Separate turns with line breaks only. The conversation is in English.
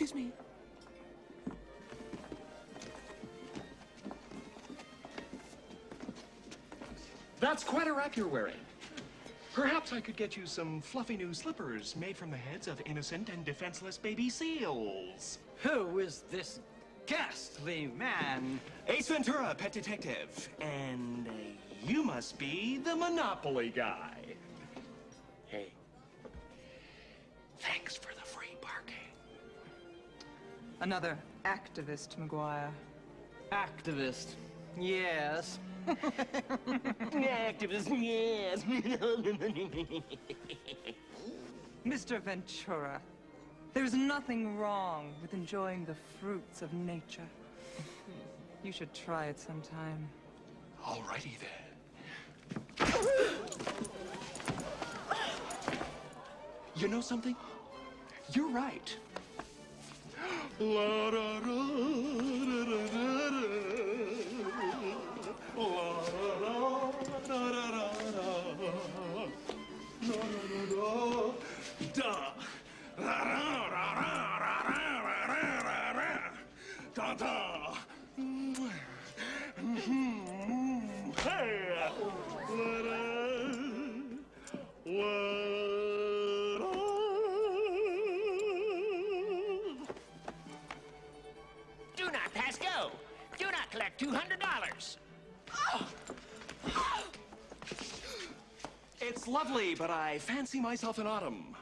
Excuse me.
That's quite a wrap you're wearing. Perhaps I could get you some fluffy new slippers made from the heads of innocent and defenseless baby seals.
Who is this ghastly man?
Ace Ventura, pet detective. And you must be the Monopoly guy. Hey, thanks for the free parking.
Another activist, McGuire.
Activist. Yes.
Activist, yes.
Mr. Ventura, there's nothing wrong with enjoying the fruits of nature. You should try it sometime.
Alrighty then. You know something? You're right. La da da da da da da. La da da da da da. La da da da. Da da da da da. Hey. La da.
Do not pass go. Do not collect $200.
It's lovely, but I fancy myself in autumn.